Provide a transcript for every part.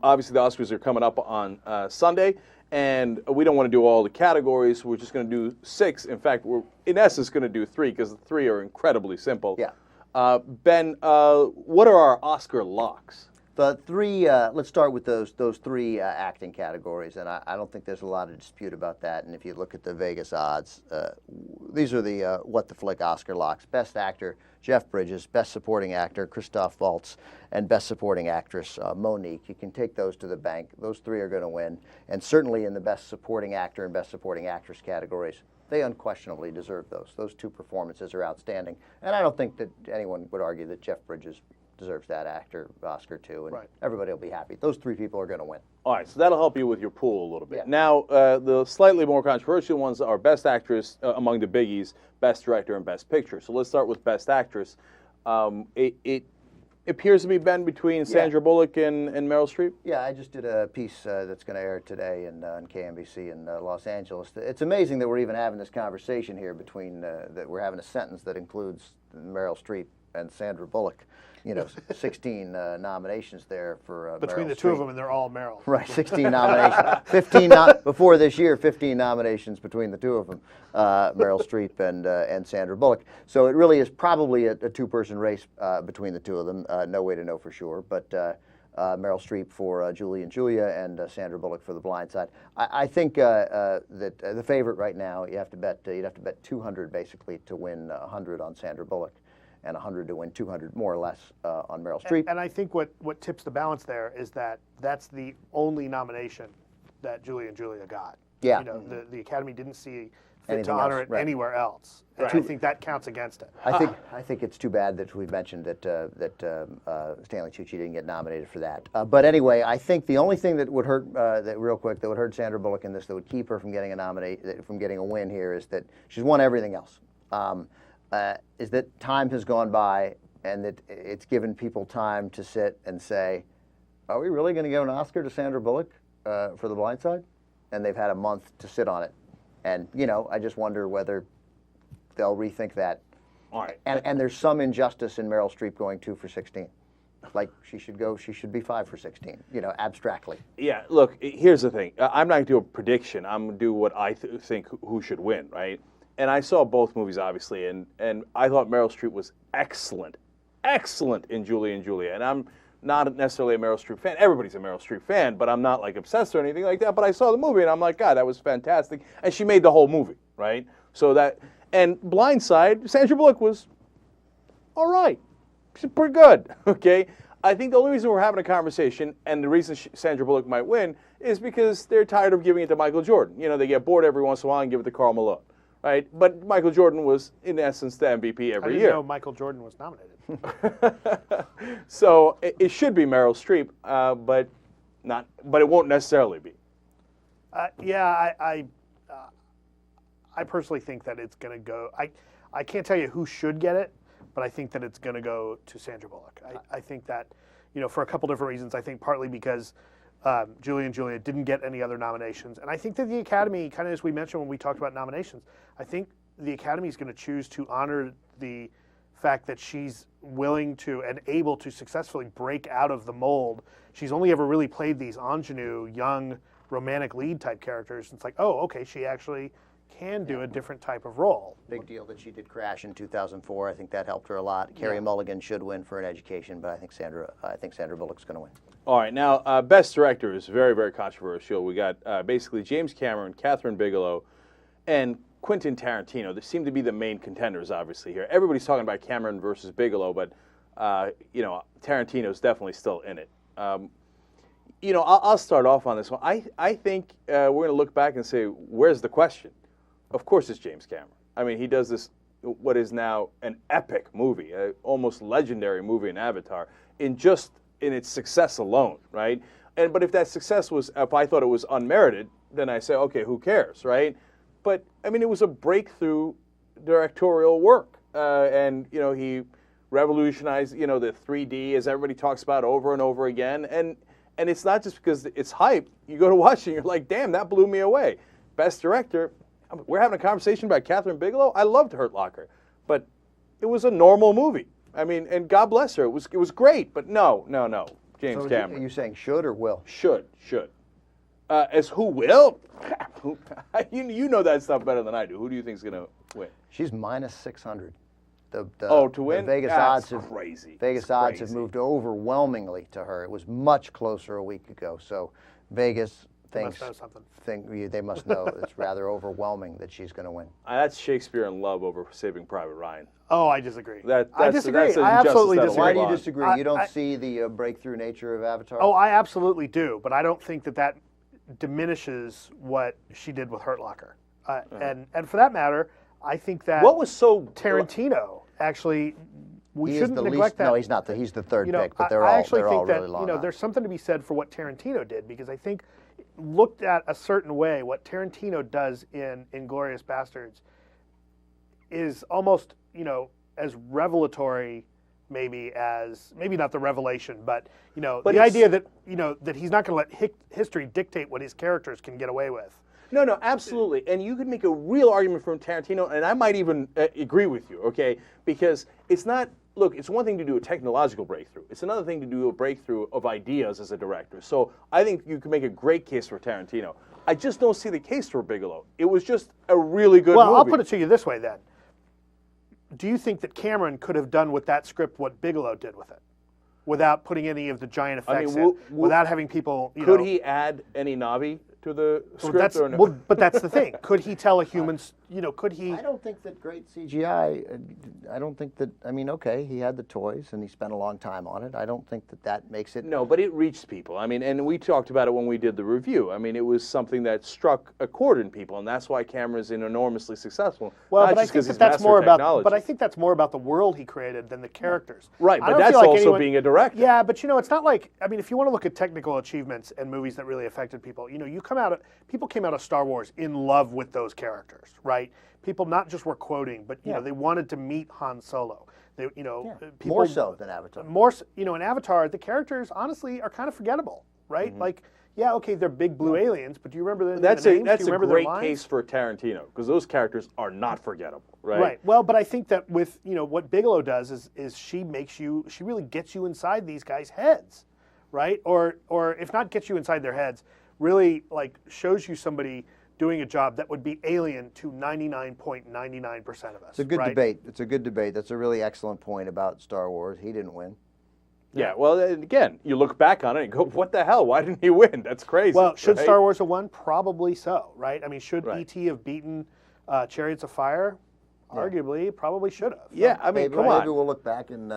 obviously the Oscars are coming up on Sunday, and we don't want to do all the categories. We're just going to do 6. In fact, we're in essence going to do 3 because the 3 are incredibly simple. Yeah. Ben, what are our Oscar locks? The 3, let's start with those 3 acting categories, and I don't think there's a lot of dispute about that. And if you look at the Vegas odds, these are the What the Flick Oscar locks. Best Actor, Jeff Bridges. Best Supporting Actor, Christoph Waltz. And Best Supporting Actress, Monique. You can take those to the bank. Those 3 are going to win. And certainly in the Best Supporting Actor and Best Supporting Actress categories, they unquestionably deserve those. Those 2 performances are outstanding. And I don't think that anyone would argue that Jeff Bridges deserves that actor Oscar too, and everybody will be happy. Those 3 people are going to win. All right, so that'll help you with your pool a little bit. Yeah. Now, the slightly more controversial ones are Best Actress among the biggies, Best Director, and Best Picture. So let's start with Best Actress. It appears to be, Ben, between Sandra Bullock and Meryl Streep. Yeah, I just did a piece that's going to air today on KNBC in Los Angeles. It's amazing that we're even having this conversation here between, that we're having a sentence that includes Meryl Streep and Sandra Bullock. 16 nominations there for between Meryl the 2 Streep. of them, and they're all Meryl. Right, 16 nominations. 15 before this year, 15 nominations between the 2 of them, Meryl Streep and Sandra Bullock. So it really is probably a 2-person race between the 2 of them. No way to know for sure, but Meryl Streep for Julie and Julia, and Sandra Bullock for The Blind Side. I think that the favorite right now, you'd have to bet 200 basically to win 100 on Sandra Bullock, and 100 to win 200, more or less, on Meryl Streep. And I think what tips the balance there is that that's the only nomination that Julie and Julia got. Yeah. The Academy didn't see fit Anything to honor else, it anywhere else. And I think that counts against it. I think it's too bad that we mentioned that Stanley Tucci didn't get nominated for that. But anyway, I think the only thing that would hurt, that would hurt Sandra Bullock in this, that would keep her from getting a win here, is that she's won everything else. Is that time has gone by, and that it's given people time to sit and say, are we really going to give an Oscar to Sandra Bullock for The Blind Side? And they've had a month to sit on it. And, I just wonder whether they'll rethink that. All right. And there's some injustice in Meryl Streep going 2 for 16. Like, she should be 5 for 16, abstractly. Yeah, look, here's the thing. I'm not going to do a prediction. I'm going to do what I think who should win, right? And I saw both movies, obviously, and I thought Meryl Streep was excellent in Julie and Julia. And I'm not necessarily a Meryl Streep fan. Everybody's a Meryl Streep fan, but I'm not, like, obsessed or anything like that. But I saw the movie, and I'm like, God, that was fantastic. And she made the whole movie, right? So that, and Blind Side, Sandra Bullock was all right. She's pretty good, okay? I think the only reason we're having a conversation, and the reason Sandra Bullock might win, is because they're tired of giving it to Michael Jordan. They get bored every once in a while and give it to Karl Malone. Right, but Michael Jordan was, in essence, the MVP every year. I didn't know Michael Jordan was nominated. So it should be Meryl Streep, but it won't necessarily be. I personally think that it's going to go. I can't tell you who should get it, but I think that it's going to go to Sandra Bullock. I think that, for a couple different reasons. I think partly because Julie and Julia didn't get any other nominations. And I think that the Academy, kind of as we mentioned when we talked about nominations, I think the Academy is going to choose to honor the fact that she's willing to and able to successfully break out of the mold. She's only ever really played these ingenue, young, romantic lead type characters. It's like, oh, okay, she actually can do a different type of role. Big deal that she did Crash in 2004. I think that helped her a lot. Carey Mulligan should win for An Education, but I think Sandra Bullock's going to win. All right, now Best Director is very, very controversial. We got basically James Cameron, Catherine Bigelow, and Quentin Tarantino. They seem to be the main contenders, obviously, here. Everybody's talking about Cameron versus Bigelow, but Tarantino's definitely still in it. I'll start off on this one. I think we're going to look back and say, where's the question? Of course it's James Cameron. I mean, he does this, what is now an epic movie, an almost legendary movie in Avatar, in its success alone, right? But if that success if I thought it was unmerited, then I say, okay, who cares, right? But, I mean, it was a breakthrough directorial work. And, he revolutionized, the 3D, as everybody talks about over and over again. And it's not just because it's hype. You go to watch it and you're like, damn, that blew me away. Best Director, we're having a conversation about Catherine Bigelow. I loved Hurt Locker, but it was a normal movie. I mean, and God bless her. It was great, but no. James So Cameron. are you saying should or will? Should. As who will? You know that stuff better than I do. Who do you think is going to win? She's minus 600. To win? The Vegas That's odds crazy. Vegas It's odds have crazy. moved overwhelmingly to her. It was much closer a week ago. So Vegas They must thinks know something. they must know it's rather overwhelming that she's going to win. That's Shakespeare in Love over Saving Private Ryan. Oh, I disagree. I disagree. That's an I absolutely injustice that'll Why disagree. do you live on. disagree? You don't see the breakthrough nature of Avatar? Oh, I absolutely do, but I don't think that diminishes what she did with Hurt Locker. And for that matter, I think that What was so Tarantino actually, we he is shouldn't the neglect least. that. No, he's not. He's the third You know, pick, but I actually they're all think that really long odds. there's something to be said for what Tarantino did, because I think looked at a certain way, what Tarantino does in Inglourious Bastards is almost as revelatory, maybe not the revelation, but But the it's- idea that that he's not going to let history dictate what his characters can get away with. No, absolutely. And you could make a real argument from Tarantino, and I might even agree with you, okay? Because it's not, look, it's one thing to do a technological breakthrough. It's another thing to do a breakthrough of ideas as a director. So I think you can make a great case for Tarantino. I just don't see the case for Bigelow. It was just a really good Well, movie. I'll put it to you this way then. Do you think that Cameron could have done with that script what Bigelow did with it, without putting any of the giant effects in, without having people? Could he add any Navi to the script or no? But that's the thing. Could he tell a human? Could he? I don't think that great CGI. I don't think that. I mean, okay, he had the toys and he spent a long time on it. I don't think that makes it. No, but it reached people. I mean, and we talked about it when we did the review. I mean, it was something that struck a chord in people, and that's why Cameron's enormously successful. Well, not but I just think 'cause he's that's more mastered about. technology. But I think that's more about the world he created than the characters. Right, I but don't that's feel like also anyone- being a director. Yeah, but it's not like, I mean, if you want to look at technical achievements and movies that really affected people, people came out of Star Wars in love with those characters, right? People not just were quoting, but they wanted to meet Han Solo. They, people, more so than Avatar. More, in Avatar, the characters honestly are kind of forgettable, right? Like, yeah, okay, they're big blue aliens, but do you remember the That's names? that's do you a remember great their lines? case for Tarantino because those characters are not forgettable, right? Right. Well, but I think that with what Bigelow does is she really gets you inside these guys' heads, right? Or if not gets you inside their heads, really like shows you somebody doing a job that would be alien to 99.99% of us. It's a good right? debate. It's a good debate. That's a really excellent point about Star Wars. He didn't win. Yeah. Well, again, you look back on it and go, "What the hell? Why didn't he win? That's crazy." Well, should right? Star Wars have won? Probably so, right? I mean, should Right. E.T. have beaten Chariots of Fire? Arguably, probably should have. Yeah, I mean, maybe, come maybe on. we'll look back and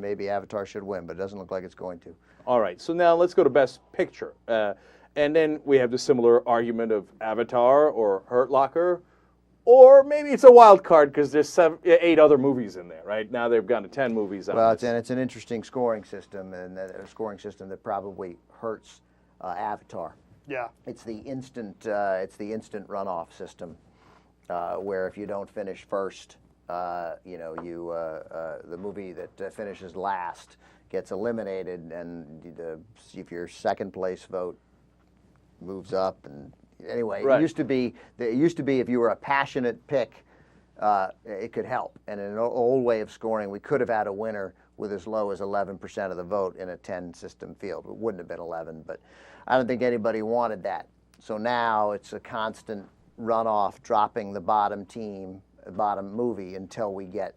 maybe Avatar should win, but it doesn't look like it's going to. All right, so now let's go to Best Picture. And then we have the similar argument of Avatar or Hurt Locker, or maybe it's a wild card because there's 8 other movies in there, right? Now they've gone to 10 movies. On Well, this. it's an interesting scoring system, and a scoring system that probably hurts Avatar. Yeah. It's the instant runoff system, where if you don't finish first, the movie that finishes last gets eliminated, and if your second place vote moves up. And anyway, Right. it used to be if you were a passionate pick, it could help. And in an old way of scoring, we could have had a winner with as low as 11% of the vote in a 10-system field. It wouldn't have been 11, but I don't think anybody wanted that. So now it's a constant runoff, dropping the bottom movie until we get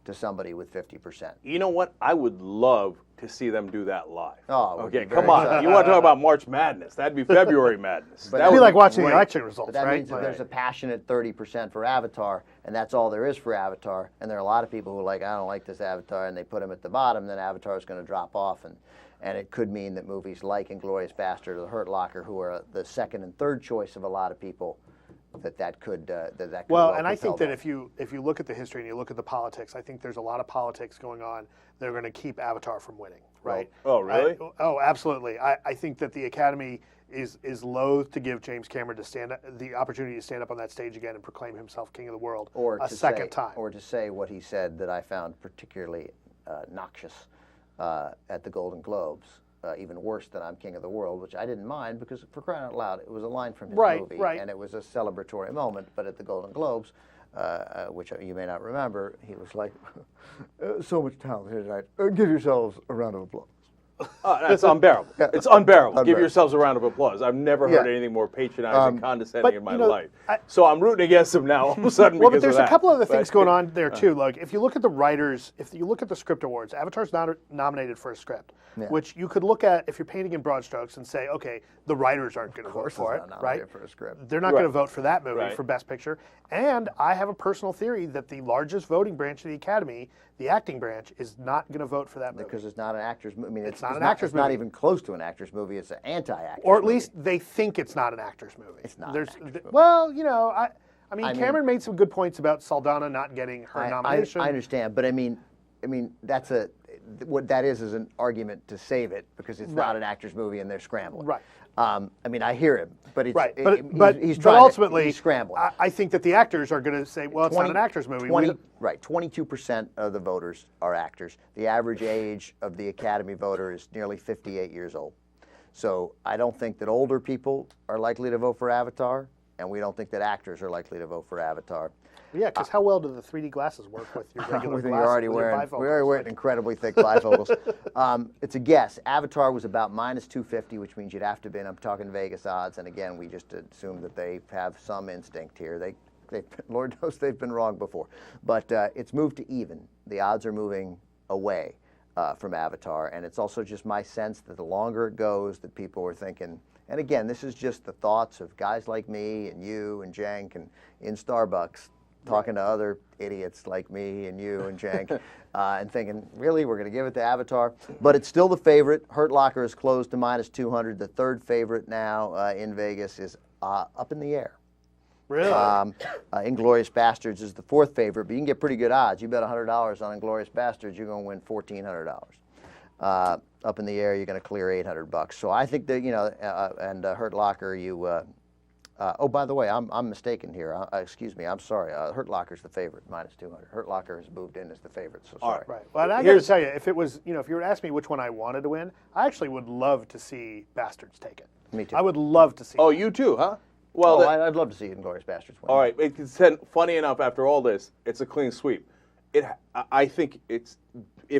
to somebody with 50%. You know what? I would love to see them do that live. Oh, it would okay, be very come on. exciting. You want to talk about March Madness? That'd be February Madness. But That It'd would be like watching great. the election results, But that right? means that there's a passionate 30% for Avatar, and that's all there is for Avatar. And there are a lot of people who are like, I don't like this Avatar, and they put him at the bottom, then Avatar is going to drop off. And it could mean that movies like Inglourious Bastard or The Hurt Locker, who are the second and third choice of a lot of people, that could Well, and I think propel that if you look at the history and you look at the politics, I think there's a lot of politics going on that are going to keep Avatar from winning, right? Oh, really? Absolutely. I think that the Academy is loath to give James Cameron the opportunity to stand up on that stage again and proclaim himself king of the world a second time. Or to say what he said that I found particularly noxious at the Golden Globes. Even worse than I'm King of the World, which I didn't mind because, for crying out loud, it was a line from his movie, right. and it was a celebratory moment. But at the Golden Globes, which you may not remember, he was like, so much talent here tonight. Give yourselves a round of applause. That's unbearable. It's unbearable. Give Unbearable. yourselves a round of applause. I've never heard Yeah. anything more patronizing, condescending but, in my you know, life. So I'm rooting against him now all of a sudden Well, but because there's of that. a couple other things But- going on there too. Like if you look at the writers, if you look at the script awards, Avatar's not nominated for a script, which you could look at if you're painting in broad strokes and say, okay, the writers aren't going to vote for it, right? For a script. They're not going to vote for that movie Right. for Best Picture. And I have a personal theory that the largest voting branch of the Academy, the acting branch, is not going to vote for that movie. Because it's not an actor's movie. I mean, It's not an actor's It's not movie. even close to an actor's movie. It's an anti-actor's Or at movie. least they think it's not an actor's movie. It's not an There's, actor's movie. Well, you know, I mean, I mean- Cameron made some good points about Saldana not getting her nomination. I understand, but I mean, that's what that is an argument to save it because it's not an actor's movie and they're scrambling. Right. I mean, I hear him, but it's, Right, he's but trying ultimately, he's scrambling. I think that the actors are going to say, well, it's not an actor's movie. 22% of the voters are actors. The average age of the Academy voter is nearly 58 years old. So I don't think that older people are likely to vote for Avatar, and we don't think that actors are likely to vote for Avatar. Yeah, because how well do the 3D glasses work with your regular You're glasses? already with your wearing, bifocals? we're already wearing incredibly thick bifocals. It's a guess. Avatar was about minus 250, which means you'd have to be, and I'm talking Vegas odds, and again, we just assume that they have some instinct here. Lord knows they've been wrong before. But it's moved to even. The odds are moving away from Avatar, and it's also just my sense that the longer it goes, that people are thinking, and again, this is just the thoughts of guys like me and you and Cenk and in Starbucks, talking to other idiots like me and you and Cenk, and thinking, really, we're going to give it to Avatar? But it's still the favorite. Hurt Locker is closed to minus 200. The third favorite now in Vegas is up in the air. Really? Inglourious Bastards is the fourth favorite, but you can get pretty good odds. You bet $100 on Inglourious Bastards, you're going to win $1,400. Up in the air, you're going to clear $800. So I think that, and Hurt Locker, oh, by the way, I'm mistaken here. Excuse me, I'm sorry. Hurt Locker's the favorite, minus 200. Hurt Locker has moved in as the favorite, so sorry. Right. Well, and I got to tell you, if it was, if you were to ask me which one I wanted to win, I actually would love to see Bastards take it. Me too. I would love to see Oh, it. you too, huh? Well, I'd love to see Inglourious Bastards win. all right. It's funny enough, after all this, it's a clean sweep. I think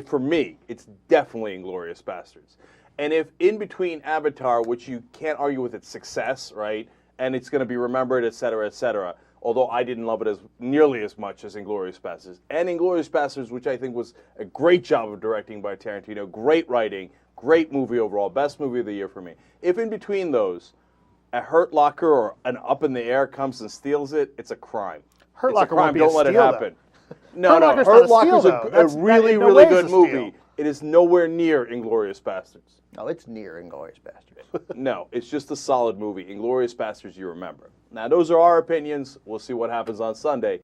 for me, it's definitely Inglourious Bastards. And if in between Avatar, which you can't argue with its success, right, and it's going to be remembered, et cetera, although I didn't love it nearly as much as Inglourious Bastards, and Inglourious Bastards, which I think was a great job of directing by Tarantino, great writing, great movie overall, best movie of the year for me. If in between those, a Hurt Locker or an Up in the Air comes and steals it, it's a crime. Hurt It's Locker a crime. won't be a Don't let it steal, happen. No, Hurt Locker's Hurt not a Locker's steal, though. a That's- really, in no really way good is a steal. movie. It is nowhere near Inglourious Bastards. No, it's near Inglourious Bastards. No, it's just a solid movie. Inglourious Bastards, you remember. Now, those are our opinions. We'll see what happens on Sunday.